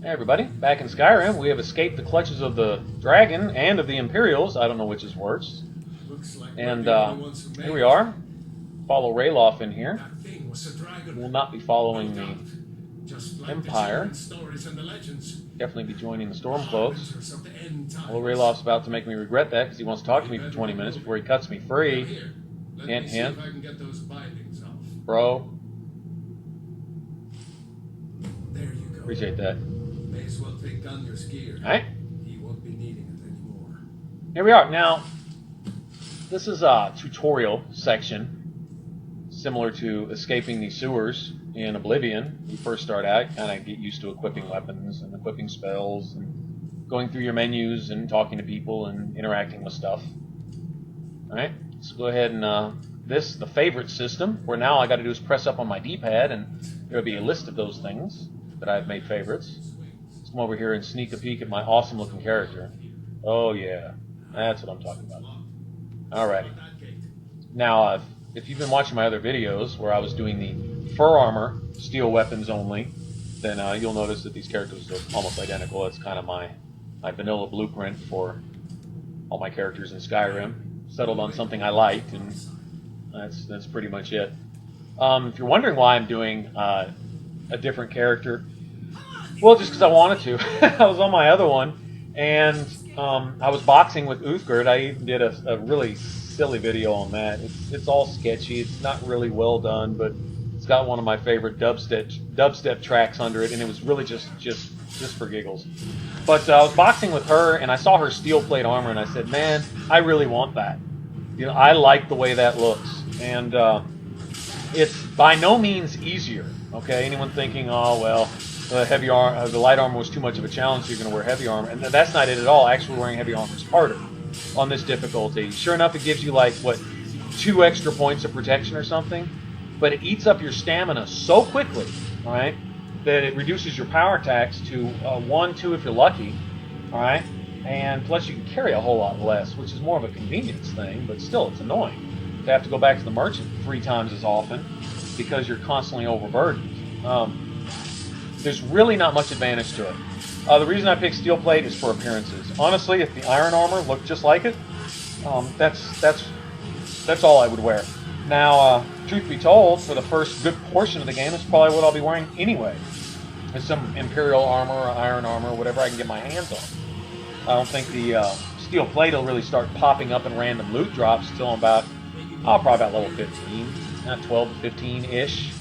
Hey everybody, back in Skyrim, we have escaped the clutches of the dragon and of the Imperials. I don't know which is worse. And here we are. Follow Rayloff in here. We'll not be following the Empire. Definitely be joining the Stormcloaks. Although Rayloff's about to make me regret that because he wants to talk to me for 20 minutes before he cuts me free. Hint, hint. Bro. Appreciate that. May as well take down your skier. Alright. He won't be needing it anymore. Here we are. Now, this is a tutorial section similar to escaping the sewers in Oblivion. You first start out, kind of get used to equipping weapons and equipping spells and going through your menus and talking to people and interacting with stuff. Alright, so go ahead and the favorite system, where now all I got to do is press up on my D-pad and there will be a list of those things that I've made favorites. Let's come over here and sneak a peek at my awesome looking character. Oh yeah, that's what I'm talking about. Alrighty. Now, if you've been watching my other videos where I was doing the fur armor, steel weapons only, then you'll notice that these characters are almost identical. It's kind of my vanilla blueprint for all my characters in Skyrim. Settled on something I liked, and that's pretty much it. If you're wondering why I'm doing a different character, well, just because I wanted to. I was on my other one, and I was boxing with Uthgerd. I even did a really silly video on that. It's all sketchy. It's not really well done, but it's got one of my favorite dubstep tracks under it, and it was really just for giggles. But I was boxing with her, and I saw her steel plate armor, and I said, man, I really want that. You know, I like the way that looks, and it's by no means easier. Okay, anyone thinking, oh well, the light armor was too much of a challenge, so you're going to wear heavy armor, and that's not it at all. Actually, wearing heavy armor is harder on this difficulty. Sure enough, it gives you like what, 2 extra points of protection or something, but it eats up your stamina so quickly, all right, that it reduces your power attacks to 1, 2 if you're lucky, all right, and plus you can carry a whole lot less, which is more of a convenience thing, but still it's annoying to have to go back to the merchant 3 times as often because you're constantly overburdened. There's really not much advantage to it. The reason I picked steel plate is for appearances. Honestly, if the iron armor looked just like it, that's all I would wear. Now, truth be told, for the first good portion of the game, it's probably what I'll be wearing anyway. It's some Imperial armor or iron armor, whatever I can get my hands on. I don't think the steel plate will really start popping up in random loot drops until I'm probably about level 15, 12 to 15-ish.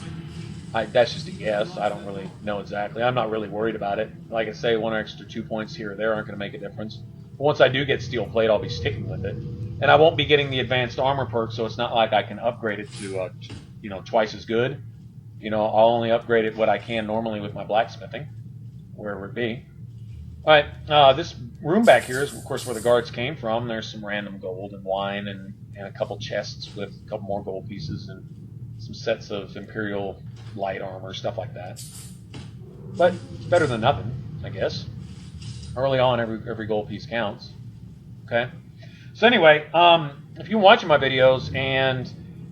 That's just a guess. I don't really know exactly. I'm not really worried about it. Like I say, 1 extra 2 points here or there aren't going to make a difference. But once I do get steel plate, I'll be sticking with it. And I won't be getting the advanced armor perk, so it's not like I can upgrade it to, twice as good. You know, I'll only upgrade it what I can normally with my blacksmithing, wherever it be. All right, this room back here is, of course, where the guards came from. There's some random gold and wine and a couple chests with a couple more gold pieces and some sets of Imperial light armor, stuff like that. But it's better than nothing, I guess. Early on, every gold piece counts. Okay? So anyway, if you're watching my videos and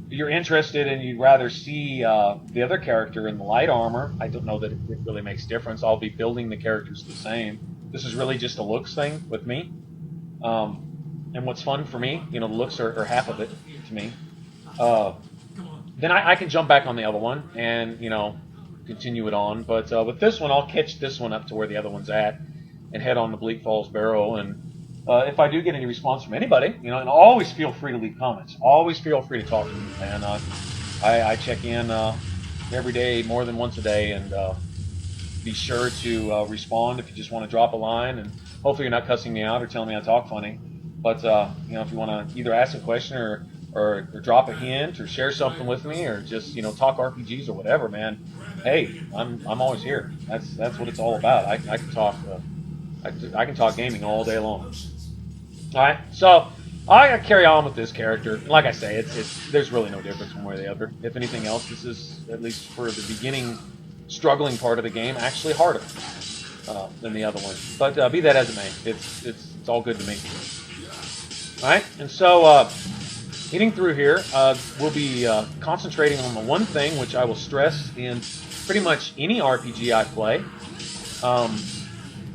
you're interested and you'd rather see the other character in the light armor, I don't know that it really makes a difference. I'll be building the characters the same. This is really just a looks thing with me. And what's fun for me, the looks are half of it to me. Then I can jump back on the other one and, continue it on. But with this one, I'll catch this one up to where the other one's at and head on to Bleak Falls Barrow. And if I do get any response from anybody, and always feel free to leave comments. Always feel free to talk to me, man. I check in every day, more than once a day, and be sure to respond if you just want to drop a line. And hopefully you're not cussing me out or telling me I talk funny. But, if you want to either ask a question or drop a hint or share something with me or just, talk RPGs or whatever, man, hey, I'm always here. That's what it's all about. I can talk I can talk gaming all day long. All right, so I gotta carry on with this character. Like I say, there's really no difference one way or the other. If anything else, this is, at least for the beginning struggling part of the game, actually harder than the other one. But be that as it may, it's all good to me. All right, and so getting through here, we'll be concentrating on the one thing which I will stress in pretty much any RPG I play.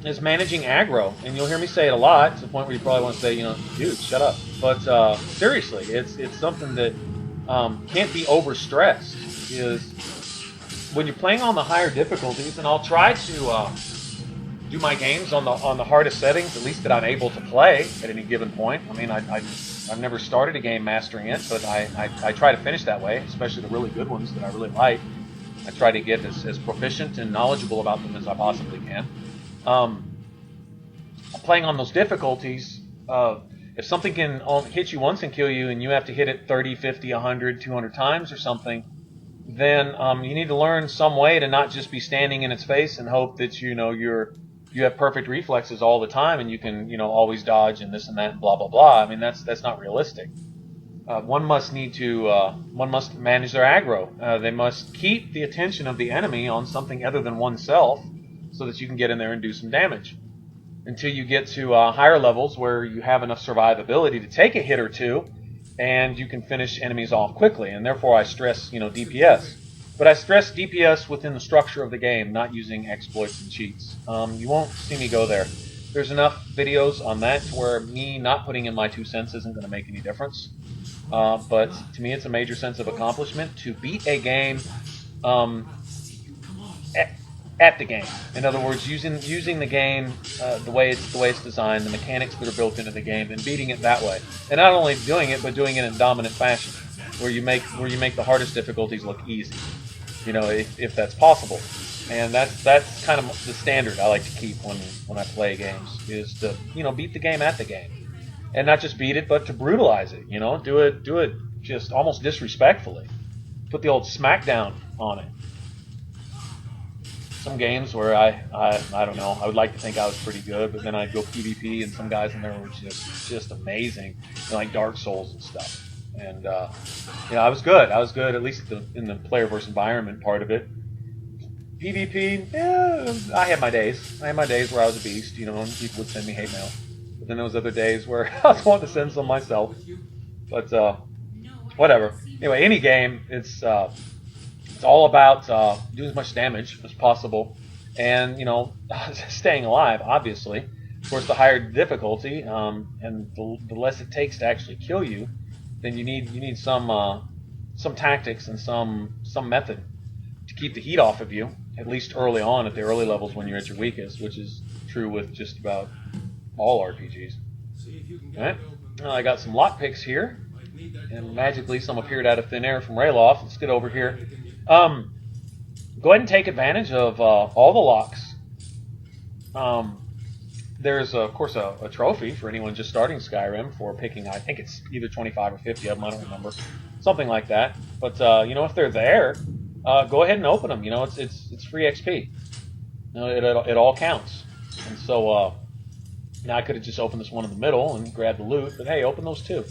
is managing aggro, and you'll hear me say it a lot to the point where you probably want to say, you know, dude, shut up. But seriously, it's something that can't be overstressed. Is when you're playing on the higher difficulties, and I'll try to do my games on the hardest settings, at least that I'm able to play at any given point. I mean, I've never started a game mastering it, but I try to finish that way, especially the really good ones that I really like. I try to get as proficient and knowledgeable about them as I possibly can. Playing on those difficulties, if something can hit you once and kill you, and you have to hit it 30, 50, 100, 200 times or something, then you need to learn some way to not just be standing in its face and hope that you have perfect reflexes all the time and you can always dodge and this and that and blah blah blah. I mean that's not realistic. One must manage their aggro. They must keep the attention of the enemy on something other than oneself, so that you can get in there and do some damage. Until you get to higher levels where you have enough survivability to take a hit or two, and you can finish enemies off quickly. And therefore I stress DPS. But I stress DPS within the structure of the game, not using exploits and cheats. You won't see me go there. There's enough videos on that to where me not putting in my 2 cents isn't going to make any difference. But to me, it's a major sense of accomplishment to beat a game at the game. In other words, using the game the way it's designed, the mechanics that are built into the game, and beating it that way. And not only doing it, but doing it in dominant fashion, where you make the hardest difficulties look easy. If that's possible. And that's kind of the standard I like to keep when I play games, is to beat the game at the game. And not just beat it, but to brutalize it. Do it just almost disrespectfully. Put the old smackdown on it. Some games where I don't know, I would like to think I was pretty good, but then I'd go PvP and some guys in there were just amazing, like Dark Souls and stuff. And I was good. I was good at least in the player versus environment part of it. PvP, I had my days. I had my days where I was a beast, and people would send me hate mail. But then there was other days where I was wanting to send some myself. But whatever. Anyway, any game, it's all about doing as much damage as possible, and staying alive. Obviously, of course, the higher difficulty, and the less it takes to actually kill you, then you need some tactics and some method to keep the heat off of you, at least early on at the early levels when you're at your weakest, which is true with just about all RPGs. All right, I got some lockpicks here, and magically some appeared out of thin air from Rayloff. Let's get over here. Go ahead and take advantage of all the locks. There's, of course, a trophy for anyone just starting Skyrim for picking, I think it's either 25 or 50 of them, I don't remember. Something like that. But, if they're there, go ahead and open them. It's free XP. It all counts. And so, now I could have just opened this one in the middle and grabbed the loot, but hey, open those too.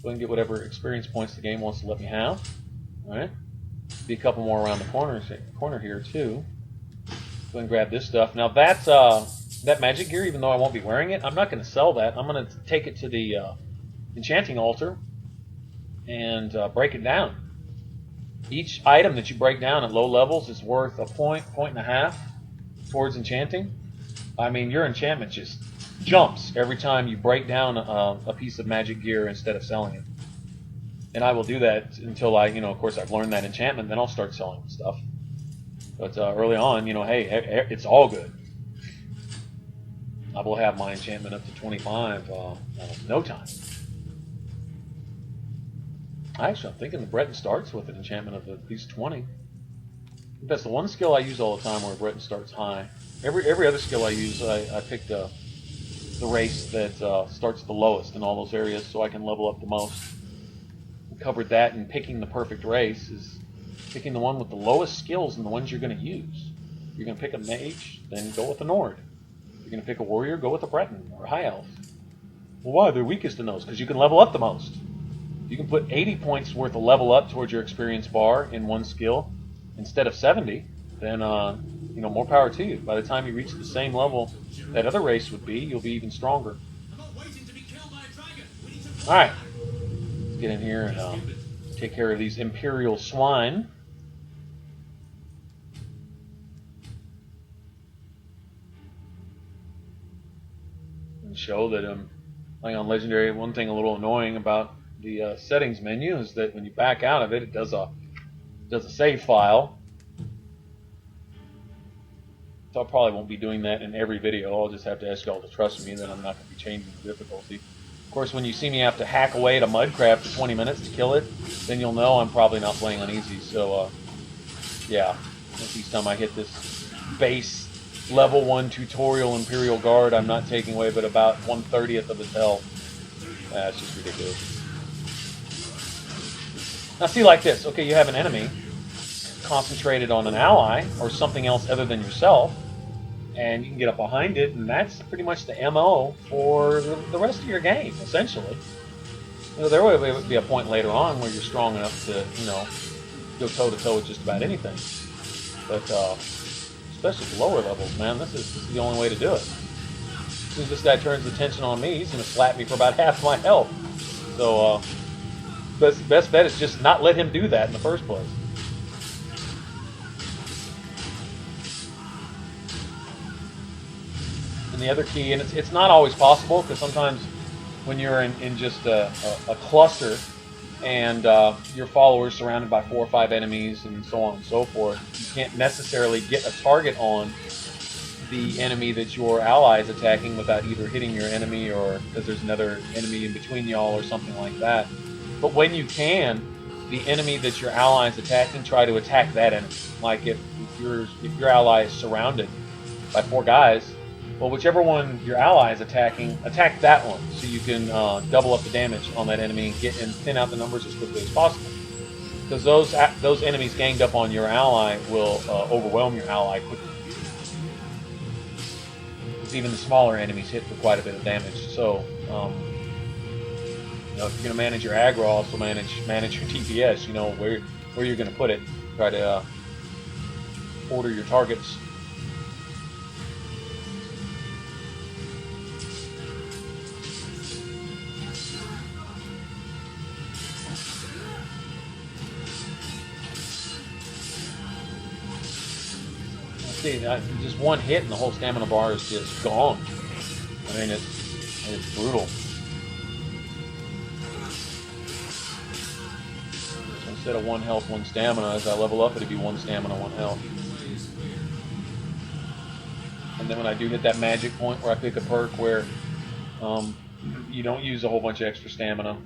Go ahead and get whatever experience points the game wants to let me have. Alright. Be a couple more around the corner here too. Go ahead and grab this stuff. Now that magic gear, even though I won't be wearing it, I'm not going to sell that. I'm going to take it to the enchanting altar and break it down. Each item that you break down at low levels is worth a point and a half towards enchanting. I mean, your enchantment just jumps every time you break down a piece of magic gear instead of selling it. And I will do that until of course, I've learned that enchantment, then I'll start selling stuff. But early on, hey, it's all good. I will have my enchantment up to 25 no time. Actually, I'm thinking the Breton starts with an enchantment of at least 20. That's the one skill I use all the time where Breton starts high. Every other skill I use, I pick the race that starts the lowest in all those areas so I can level up the most. We covered that, and picking the perfect race is picking the one with the lowest skills and the ones you're going to use. If you're going to pick a mage, then go with a Nord. If you're going to pick a warrior, go with a Breton or a high elf. Well, why? They're weakest in those, because you can level up the most. You can put 80 points worth of level up towards your experience bar in one skill instead of 70, then more power to you. By the time you reach the same level that other race would be, you'll be even stronger. Alright, let's get in here and take care of these Imperial swine. show that like on Legendary, one thing a little annoying about the settings menu is that when you back out of it, it does a save file. So I probably won't be doing that in every video. I'll just have to ask y'all to trust me that I'm not going to be changing the difficulty. Of course, when you see me have to hack away at a mud crab for 20 minutes to kill it, then you'll know I'm probably not playing on easy. So, yeah, each time I hit this base level 1 tutorial Imperial Guard, I'm not taking away but about 1/30th of his health. That's just ridiculous. Now see, like this. Okay, you have an enemy concentrated on an ally or something else other than yourself, and you can get up behind it, and that's pretty much the MO for the rest of your game, essentially. You know, there will be a point later on where you're strong enough to, you know, go toe-to-toe with just about anything. But, especially at the lower levels, man, this is the only way to do it. As soon as this guy turns attention on me, he's going to slap me for about half my health. So, best bet is just not let him do that in the first place. And the other key, and it's not always possible, because sometimes when you're in just a cluster and your followers surrounded by 4 or 5 enemies and so on and so forth, you can't necessarily get a target on the enemy that your ally is attacking without either hitting your enemy or because there's another enemy in between y'all or something like that. But when you can, the enemy that your ally is attacking, try to attack that enemy. Like if your ally is surrounded by 4 guys, well, whichever one your ally is attacking, attack that one so you can double up the damage on that enemy and thin out the numbers as quickly as possible. Because those enemies ganged up on your ally will overwhelm your ally quickly. Because even the smaller enemies hit for quite a bit of damage. So, you know, if you're going to manage your aggro, also manage your TPS. You know where you're going to put it. Try to order your targets. See, just one hit and the whole stamina bar is just gone. I mean, it's brutal. So instead of 1 health, 1 stamina, as I level up, it'd be 1 stamina, 1 health. And then when I do hit that magic point where I pick a perk where you don't use a whole bunch of extra stamina.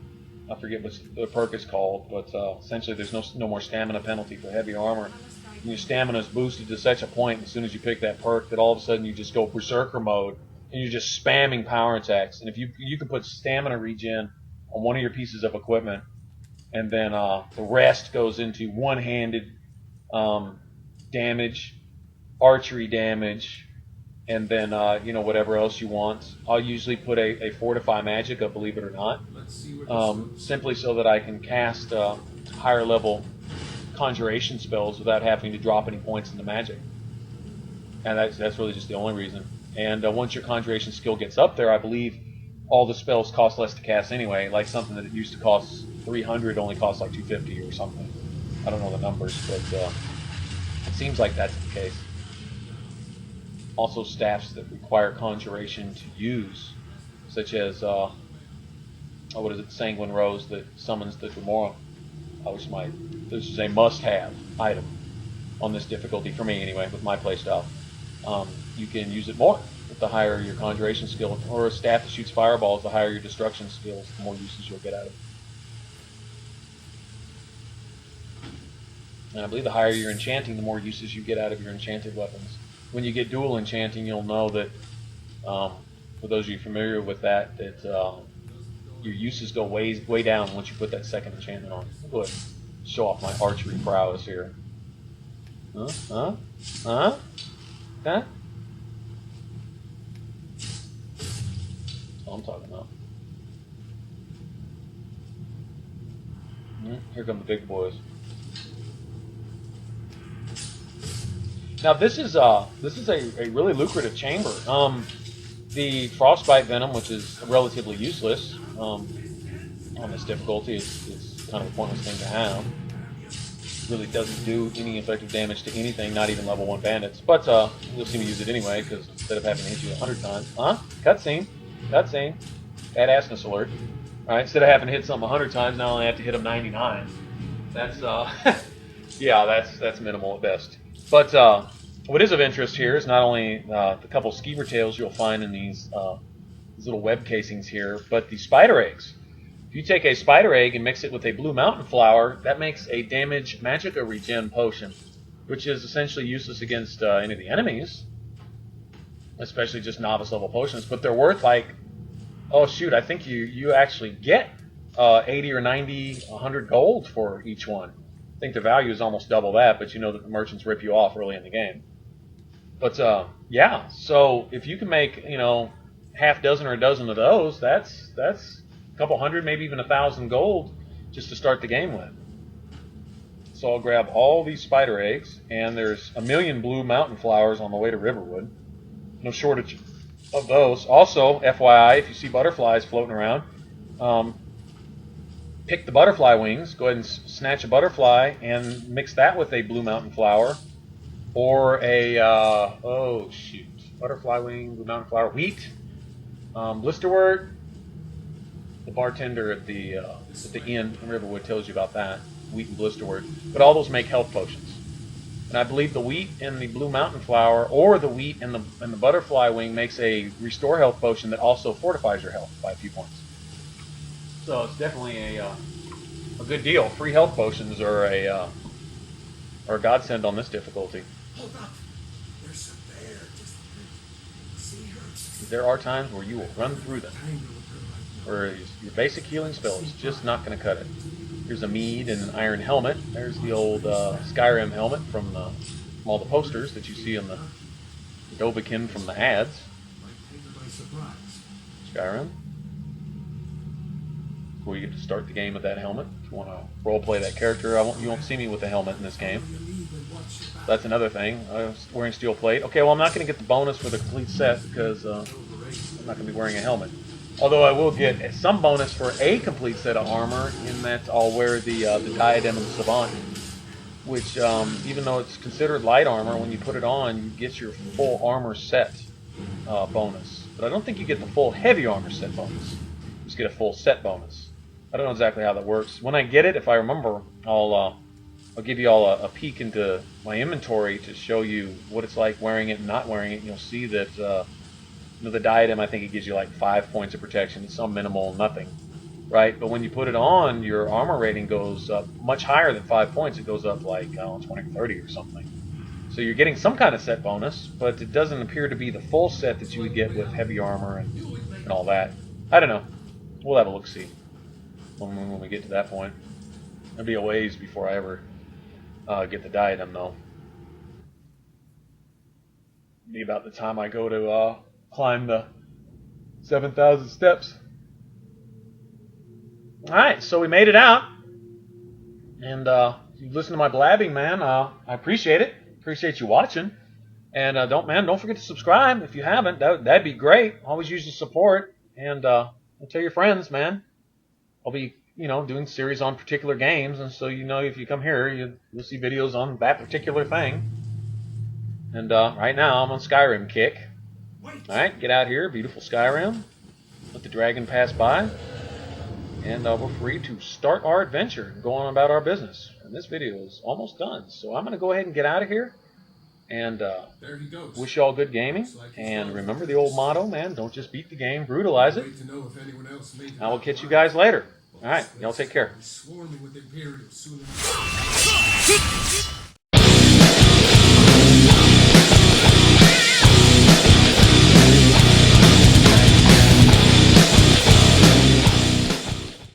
I forget what the perk is called, but essentially there's no more stamina penalty for heavy armor. And your stamina is boosted to such a point as soon as you pick that perk that all of a sudden you just go berserker mode and you're just spamming power attacks. And if you can put stamina regen on one of your pieces of equipment, and then the rest goes into one-handed damage, archery damage, and then you know, whatever else you want. I'll usually put a Fortify Magicka, believe it or not, simply so that I can cast higher level conjuration spells without having to drop any points into magic. And that's really just the only reason. And once your conjuration skill gets up there, I believe all the spells cost less to cast anyway. Like something that used to cost 300 only costs like 250 or something. I don't know the numbers, but it seems like that's the case. Also, staffs that require conjuration to use, such as what is it, Sanguine Rose that summons the Gamora, this is a must-have item on this difficulty for me anyway, with my playstyle. You can use it more with the higher your conjuration skill, or a staff that shoots fireballs, the higher your destruction skills, the more usage you'll get out of it. And I believe the higher your enchanting, the more usage you get out of your enchanted weapons. When you get dual enchanting, you'll know that, for those of you familiar with that, your uses go way down once you put that second enchantment on. Go ahead, show off my archery prowess here. Huh? That's all I'm talking about. Here come the big boys. Now this is a really lucrative chamber. The frostbite venom, which is relatively useless on this difficulty, it's kind of a pointless thing to have. It really doesn't do any effective damage to anything, not even level 1 bandits. But you'll see me use it anyway, because instead of having to hit you 100 times, cutscene. cutscene. Badassness alert. All right, instead of having to hit something 100 times, now I only have to hit them 99. That's yeah, that's minimal at best. But what is of interest here is not only the couple skeever tails you'll find in these little web casings here, but the spider eggs. If you take a spider egg and mix it with a blue mountain flower, that makes a damage magicka regen potion, which is essentially useless against any of the enemies, especially just novice level potions. But they're worth like, oh shoot, I think you actually get 80 or 90, 100 gold for each one. I think the value is almost double that, but you know that the merchants rip you off early in the game. But yeah, so if you can make, you know, half dozen or a dozen of those, that's a couple hundred, maybe even 1,000 gold just to start the game with. So I'll grab all these spider eggs, and there's 1,000,000 blue mountain flowers on the way to Riverwood. No shortage of those. Also, FYI, if you see butterflies floating around, pick the butterfly wings, go ahead and snatch a butterfly and mix that with a blue mountain flower, or a, oh shoot, butterfly wing, blue mountain flower, wheat, blisterwort. The bartender at the inn in Riverwood tells you about that, wheat and blisterwort. But all those make health potions. And I believe the wheat and the blue mountain flower, or the wheat and the butterfly wing, makes a restore health potion that also fortifies your health by a few points. So it's definitely a good deal. Free health potions are a godsend on this difficulty. Hold up. There's a bear. Just see her. There are times where you will run through them, where your basic healing spell is just not going to cut it. Here's a mead and an iron helmet. There's the old Skyrim helmet from all the posters that you see on the Dovahkiin from the ads. Skyrim. Where you get to start the game with that helmet. If you want to roleplay that character, you won't see me with the helmet in this game. That's another thing. I was wearing steel plate. Okay, well I'm not going to get the bonus for the complete set because I'm not going to be wearing a helmet. Although I will get some bonus for a complete set of armor, in that I'll wear the Diadem of the Savant, which, even though it's considered light armor, when you put it on, you get your full armor set bonus. But I don't think you get the full heavy armor set bonus. You just get a full set bonus. I don't know exactly how that works. When I get it, if I remember, I'll give you all a peek into my inventory to show you what it's like wearing it and not wearing it. And you'll see that you know, the diadem, I think it gives you like 5 points of protection. It's some minimal nothing, right? But when you put it on, your armor rating goes up much higher than 5 points. It goes up like, I don't know, 20 or 30 or something. So you're getting some kind of set bonus, but it doesn't appear to be the full set that you would get with heavy armor and all that. I don't know. We'll have a look-see when we get to that point. It'll be a ways before I ever get the diadem, though. It'll be about the time I go to climb the 7,000 steps. Alright, so we made it out. And you listen to my blabbing, man. I appreciate it. Appreciate you watching. And don't forget to subscribe if you haven't. That'd be great. Always use the support. And tell your friends, man. I'll be, you know, doing series on particular games, and so you know if you come here, you'll see videos on that particular thing. And right now I'm on Skyrim kick. Alright, get out here, beautiful Skyrim. Let the dragon pass by. And we're free to start our adventure and go on about our business. And this video is almost done, so I'm going to go ahead and get out of here. And there he goes. Wish you all good gaming. And remember the old motto, man, don't just beat the game, brutalize it. I will catch you guys later. Alright, y'all take care.